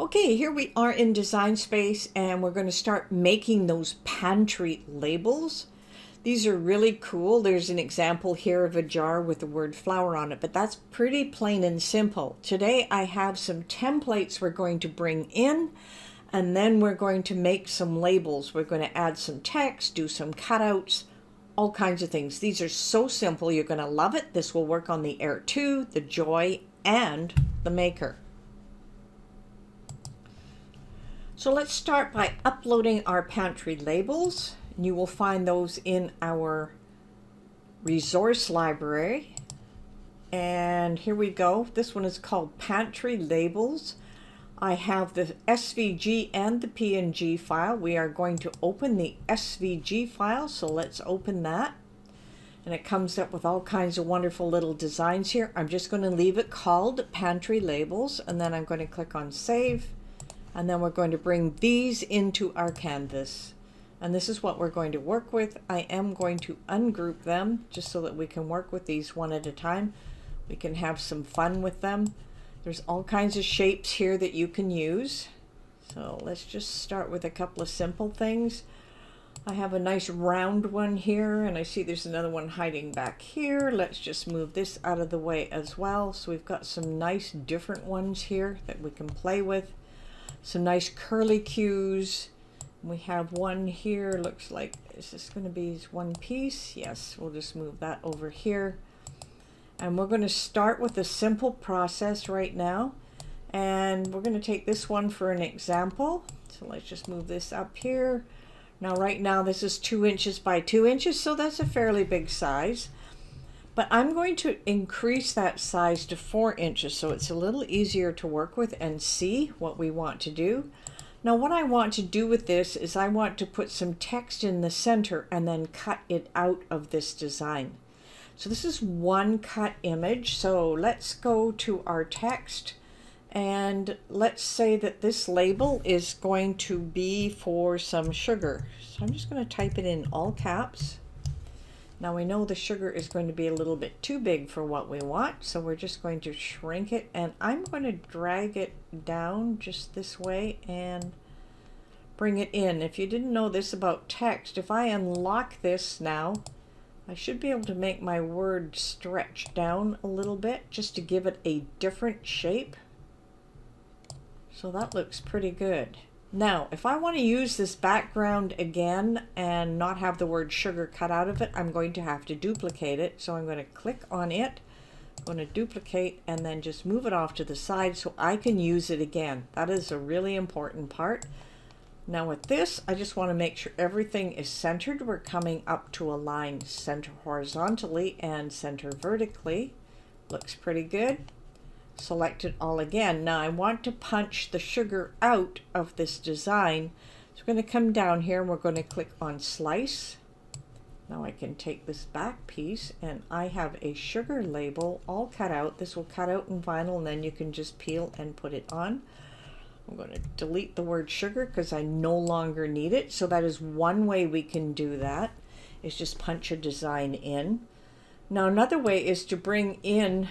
Okay, here we are in Design Space and we're going to start making those pantry labels. These are really cool. There's an example here of a jar with the word flour on it, but that's pretty plain and simple. Today I have some templates we're going to bring in, and then we're going to make some labels. We're going to add some text, do some cutouts, all kinds of things. These are so simple. You're going to love it. This will work on the Air 2, the Joy, and the Maker. So let's start by uploading our pantry labels. You will find those in our resource library. And here we go. This one is called Pantry Labels. I have the SVG and the PNG file. We are going to open the SVG file, so let's open that. And it comes up with all kinds of wonderful little designs here. I'm just going to leave it called Pantry Labels, and then I'm going to click on Save. And then we're going to bring these into our canvas. And this is what we're going to work with. I am going to ungroup them just so that we can work with these one at a time. We can have some fun with them. There's all kinds of shapes here that you can use. So let's just start with a couple of simple things. I have a nice round one here, and I see there's another one hiding back here. Let's just move this out of the way as well. So we've got some nice different ones here that we can play with. Some nice curly cues. We have one here, looks like, is this going to be one piece? Yes, we'll just move that over here. And we're going to start with a simple process right now. And we're going to take this one for an example. So let's just move this up here. Now right now this is 2 inches by 2 inches, so that's a fairly big size. But I'm going to increase that size to 4 inches so it's a little easier to work with and see what we want to do. Now what I want to do with this is I want to put some text in the center and then cut it out of this design. So this is one cut image. So let's go to our text and let's say that this label is going to be for some sugar. So I'm just going to type it in all caps. Now we know the sugar is going to be a little bit too big for what we want, so we're just going to shrink it, and I'm going to drag it down just this way and bring it in. If you didn't know this about text, if I unlock this now, I should be able to make my word stretch down a little bit just to give it a different shape. So that looks pretty good. Now, if I want to use this background again and not have the word sugar cut out of it, I'm going to have to duplicate it. So I'm going to click on it, I'm going to duplicate, and then just move it off to the side so I can use it again. That is a really important part. Now with this, I just want to make sure everything is centered. We're coming up to a line, center horizontally and center vertically. Looks pretty good. Select it all again. Now I want to punch the sugar out of this design. So we're going to come down here and we're going to click on Slice. Now I can take this back piece and I have a sugar label all cut out. This will cut out in vinyl and then you can just peel and put it on. I'm going to delete the word sugar because I no longer need it. So that is one way we can do that, is just punch a design in. Now another way is to bring in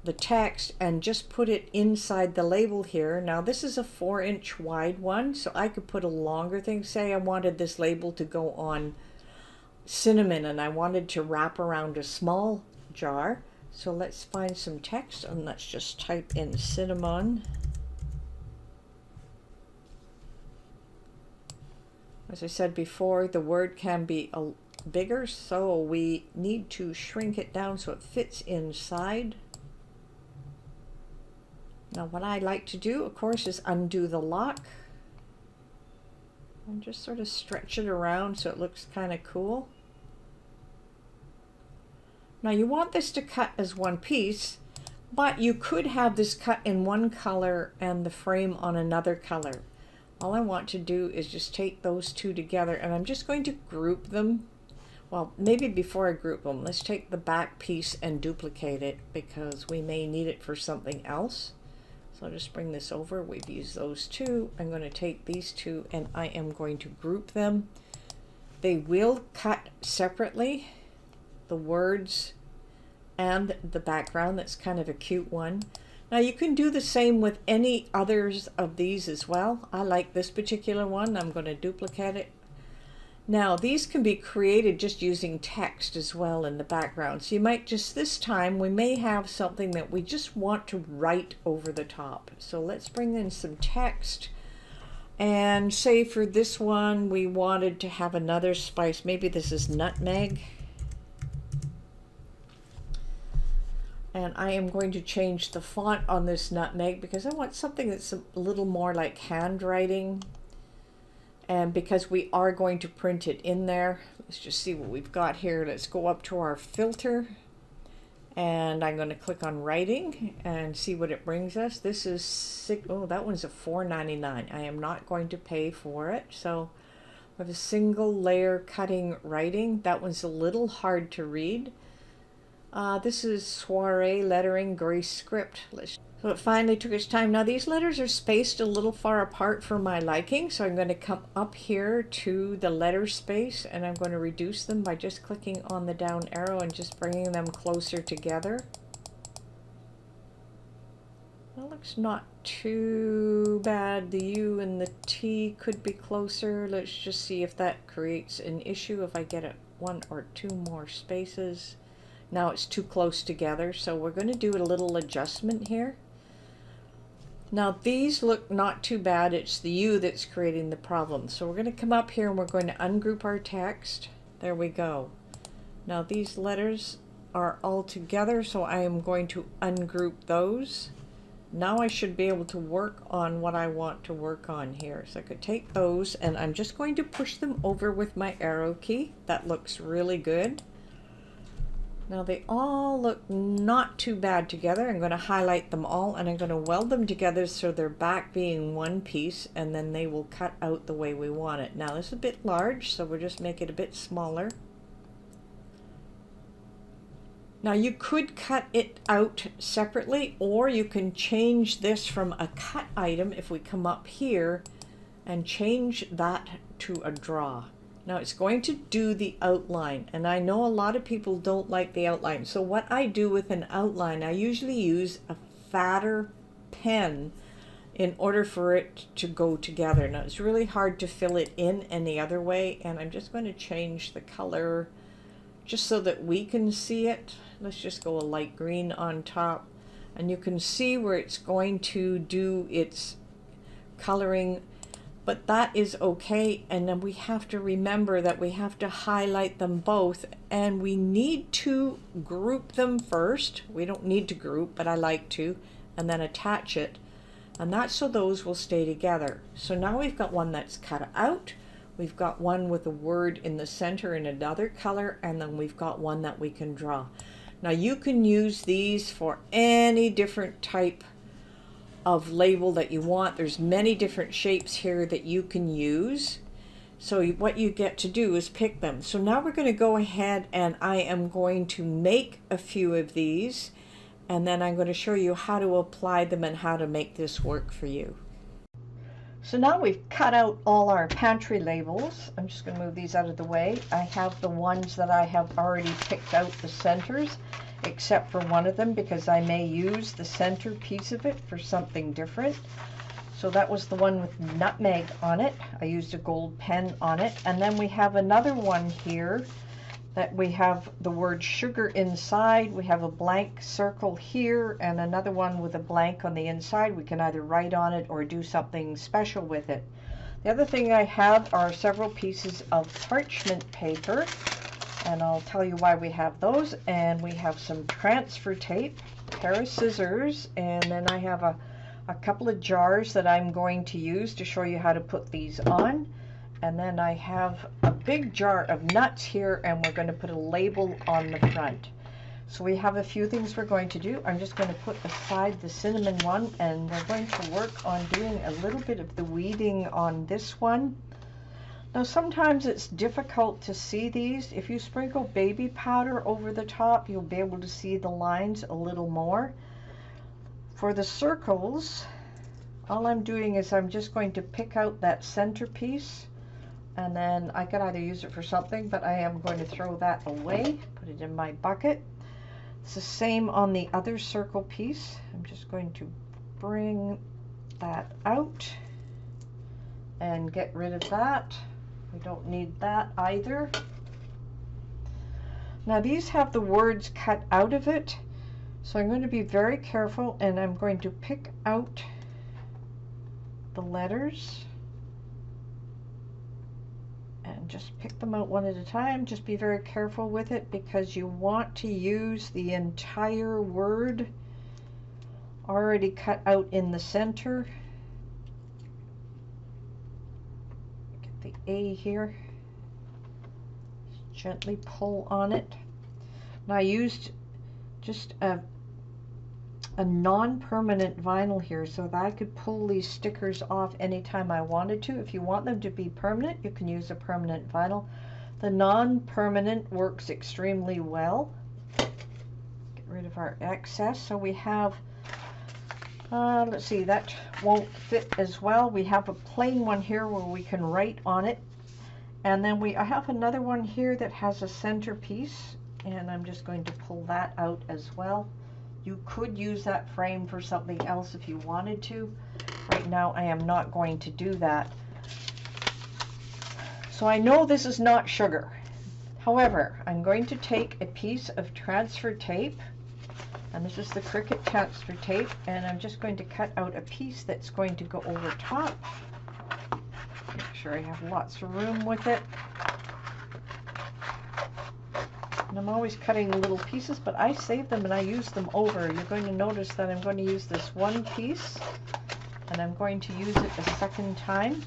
the text and just put it inside the label here. Now this is a 4-inch wide one, so I could put a longer thing. Say I wanted this label to go on cinnamon and I wanted to wrap around a small jar. So let's find some text and let's just type in cinnamon. As I said before, the word can be bigger, so we need to shrink it down so it fits inside. Now what I like to do, of course, is undo the lock and just sort of stretch it around so it looks kind of cool. Now you want this to cut as one piece, but you could have this cut in one color and the frame on another color. All I want to do is just take those two together, and I'm just going to group them. Well, maybe before I group them, let's take the back piece and duplicate it because we may need it for something else. So I'll just bring this over. We've used those two. I'm going to take these two and I am going to group them. They will cut separately, the words and the background. That's kind of a cute one. Now you can do the same with any others of these as well. I like this particular one. I'm going to duplicate it. Now these can be created just using text as well in the background. So you might just, this time we may have something that we just want to write over the top. So let's bring in some text. And say for this one we wanted to have another spice. Maybe this is nutmeg. And I am going to change the font on this nutmeg because I want something that's a little more like handwriting. And because we are going to print it in there, let's just see what we've got here. Let's go up to our filter. And I'm going to click on writing and see what it brings us. This is, oh, that one's a $4.99. I am not going to pay for it. So we have a single layer cutting writing. That one's a little hard to read. This is soiree lettering gray script. So it finally took its time. Now these letters are spaced a little far apart for my liking, so I'm going to come up here to the letter space and I'm going to reduce them by just clicking on the down arrow and just bringing them closer together. That looks not too bad. The U and the T could be closer. Let's just see if that creates an issue if I get it 1 or 2 more spaces. Now it's too close together, so we're going to do a little adjustment here. Now these look not too bad. It's the U that's creating the problem. So we're going to come up here and we're going to ungroup our text. There we go. Now these letters are all together, so I am going to ungroup those. Now I should be able to work on what I want to work on here. So I could take those and I'm just going to push them over with my arrow key. That looks really good. Now they all look not too bad together. I'm going to highlight them all and I'm going to weld them together so they're back being one piece, and then they will cut out the way we want it. Now this is a bit large, so we'll just make it a bit smaller. Now you could cut it out separately, or you can change this from a cut item if we come up here and change that to a draw. Now it's going to do the outline, and I know a lot of people don't like the outline. So what I do with an outline, I usually use a fatter pen in order for it to go together. Now it's really hard to fill it in any other way, and I'm just going to change the color just so that we can see it. Let's just go a light green on top, and you can see where it's going to do its coloring. But that is okay, and then we have to remember that we have to highlight them both, and we need to group them first. We don't need to group, but I like to, and then attach it, and that's so those will stay together. So now we've got one that's cut out, we've got one with a word in the center in another color, and then we've got one that we can draw. Now you can use these for any different type of label that you want. There's many different shapes here that you can use. So what you get to do is pick them. So now we're going to go ahead and I am going to make a few of these, and then I'm going to show you how to apply them and how to make this work for you. So now we've cut out all our pantry labels. I'm just going to move these out of the way. I have the ones that I have already picked out the centers, except for one of them because I may use the center piece of it for something different. So that was the one with nutmeg on it. I used a gold pen on it. And then we have another one here that we have the word sugar inside. We have a blank circle here and another one with a blank on the inside. We can either write on it or do something special with it. The other thing I have are several pieces of parchment paper, and I'll tell you why we have those. And we have some transfer tape, a pair of scissors, and then I have a couple of jars that I'm going to use to show you how to put these on. And then I have a big jar of nuts here, and we're going to put a label on the front. So we have a few things we're going to do. I'm just going to put aside the cinnamon one, and we're going to work on doing a little bit of the weeding on this one. Now sometimes it's difficult to see these. If you sprinkle baby powder over the top, you'll be able to see the lines a little more. For the circles, all I'm doing is I'm just going to pick out that centerpiece, and then I could either use it for something, but I am going to throw that away, put it in my bucket. It's the same on the other circle piece. I'm just going to bring that out and get rid of that. We don't need that either. Now these have the words cut out of it, so I'm going to be very careful, and I'm going to pick out the letters and just pick them out one at a time. Just be very careful with it because you want to use the entire word already cut out in the center. Get the A here. Just gently pull on it. And I used just a non-permanent vinyl here so that I could pull these stickers off anytime I wanted to. If you want them to be permanent, you can use a permanent vinyl. The non-permanent works extremely well. Get rid of our excess. So we have, let's see, that won't fit as well. We have a plain one here where we can write on it. And then I have another one here that has a centerpiece, and I'm just going to pull that out as well. You could use that frame for something else if you wanted to. Right now I am not going to do that. So I know this is not sugar. However, I'm going to take a piece of transfer tape, and this is the Cricut transfer tape, and I'm just going to cut out a piece that's going to go over top. Make sure I have lots of room with it. And I'm always cutting little pieces, but I save them and I use them over. You're going to notice that I'm going to use this one piece and I'm going to use it a second time.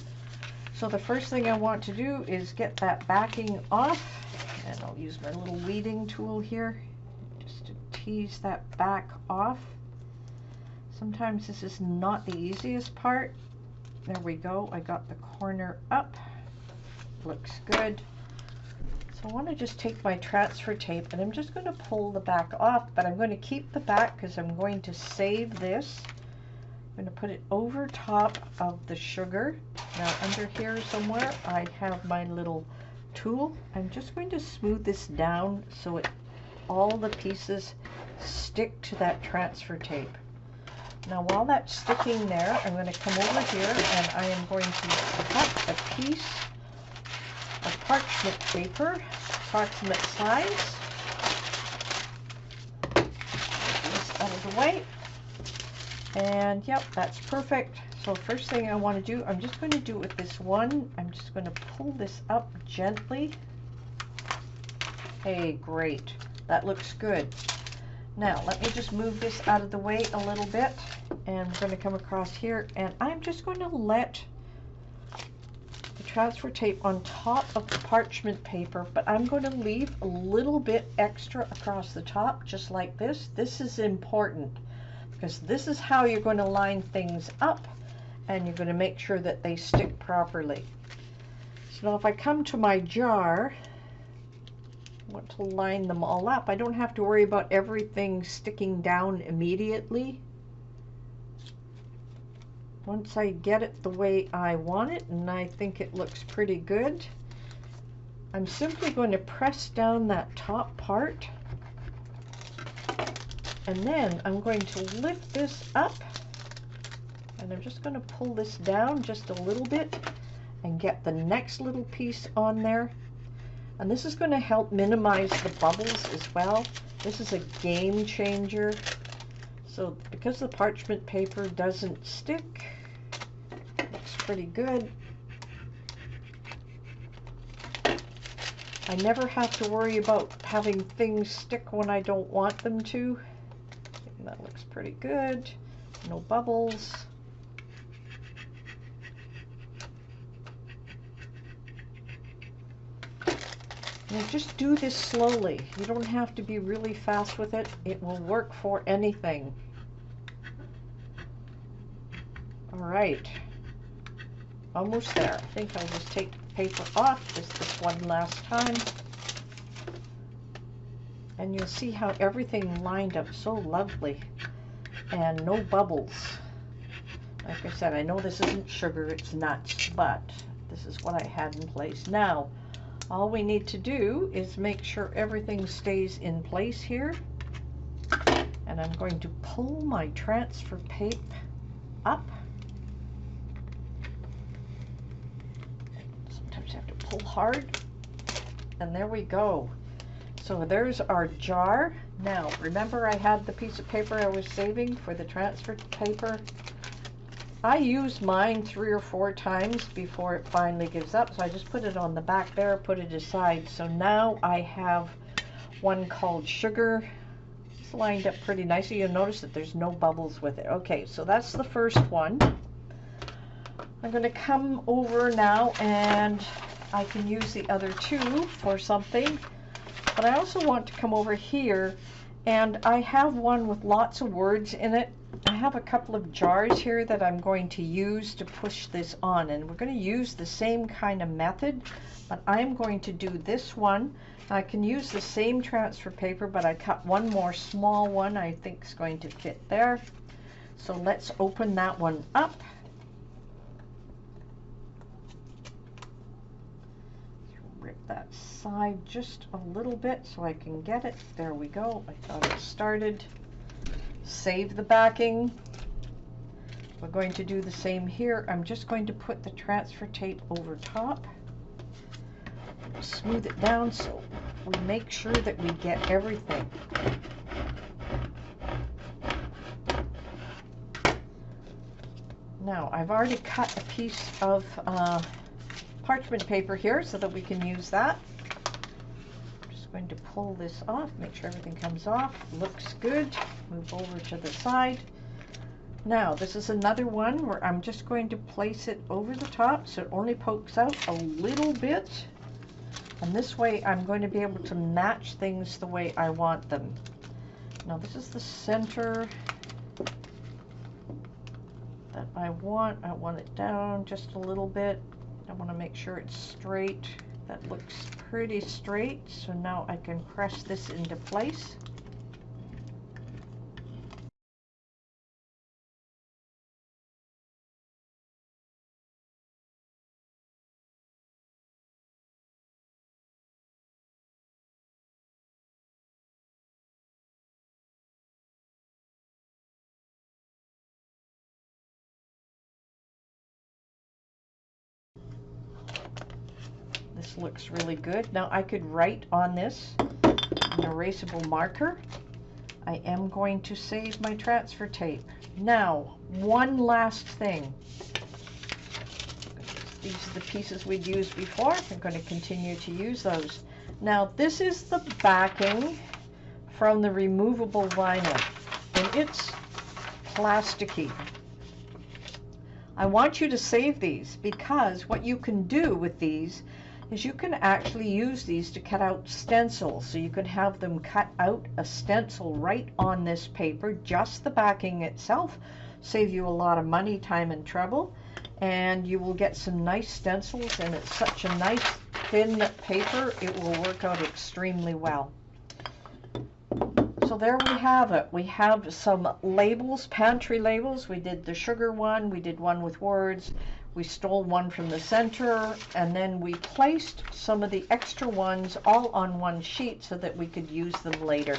So the first thing I want to do is get that backing off, and I'll use my little weeding tool here just to tease that back off. Sometimes this is not the easiest part. There we go. I got the corner up. Looks good. So I want to just take my transfer tape and I'm just going to pull the back off, but I'm going to keep the back because I'm going to save this. I'm going to put it over top of the sugar. Now under here somewhere I have my little tool. I'm just going to smooth this down so all the pieces stick to that transfer tape. Now while that's sticking there, I'm going to come over here and I am going to cut a piece of parchment paper, approximate size. Get this out of the way. And yep, that's perfect. So first thing I want to do, I'm just going to do it with this one. I'm just going to pull this up gently. Hey, great. That looks good. Now let me just move this out of the way a little bit, and I'm going to come across here and I'm just going to let the transfer tape on top of the parchment paper, but I'm going to leave a little bit extra across the top just like this. This is important because this is how you're going to line things up and you're going to make sure that they stick properly. So now if I come to my jar, I want to line them all up. I don't have to worry about everything sticking down immediately. Once I get it the way I want it, and I think it looks pretty good, I'm simply going to press down that top part, and then I'm going to lift this up, and I'm just going to pull this down just a little bit and get the next little piece on there. And this is going to help minimize the bubbles as well. This is a game changer. So because the parchment paper doesn't stick, looks pretty good. I never have to worry about having things stick when I don't want them to. And that looks pretty good. No bubbles. Now just do this slowly. You don't have to be really fast with it. It will work for anything. All right, almost there. I think I'll just take the paper off just this one last time. And you'll see how everything lined up so lovely and no bubbles. Like I said, I know this isn't sugar, it's nuts, but this is what I had in place. Now, all we need to do is make sure everything stays in place here. And I'm going to pull my transfer tape up. Sometimes you have to pull hard. And there we go. So there's our jar. Now, remember I had the piece of paper I was saving for the transfer paper? I use mine 3 or 4 times before it finally gives up. So I just put it on the back there, put it aside. So now I have one called sugar. It's lined up pretty nicely. You'll notice that there's no bubbles with it. Okay, so that's the first one. I'm going to come over now and I can use the other 2 for something. But I also want to come over here, and I have one with lots of words in it. I have a couple of jars here that I'm going to use to push this on, and we're going to use the same kind of method, but I'm going to do this one. I can use the same transfer paper, but I cut one more small one I think is going to fit there. So let's open that one up. Rip that side just a little bit so I can get it. There we go. I thought it started. Save the backing. We're going to do the same here. I'm just going to put the transfer tape over top. Smooth it down so we make sure that we get everything. Now, I've already cut a piece of parchment paper here so that we can use that. I'm just going to pull this off, make sure everything comes off. Looks good. Move over to the side. Now, this is another one where I'm just going to place it over the top so it only pokes out a little bit. And this way I'm going to be able to match things the way I want them. Now, this is the center that I want. I want it down just a little bit. I want to make sure it's straight. That looks pretty straight. So now I can press this into place. This looks really good. Now I could write on this an erasable marker. I am going to save my transfer tape. Now, one last thing. These are the pieces we'd used before. I'm going to continue to use those. Now, this is the backing from the removable vinyl, and it's plasticky. I want you to save these because what you can do with these is you can actually use these to cut out stencils. So you can have them cut out a stencil right on this paper, just the backing itself, save you a lot of money, time, and trouble, and you will get some nice stencils, and it's such a nice thin paper, it will work out extremely well. So there we have it. We have some labels, pantry labels. We did the sugar one, we did one with words, we stole one from the center, and then we placed some of the extra ones all on one sheet so that we could use them later.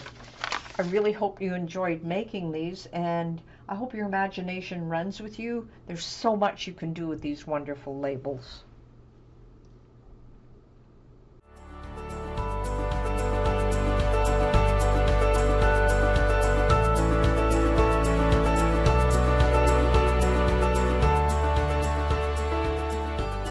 I really hope you enjoyed making these, and I hope your imagination runs with you. There's so much you can do with these wonderful labels.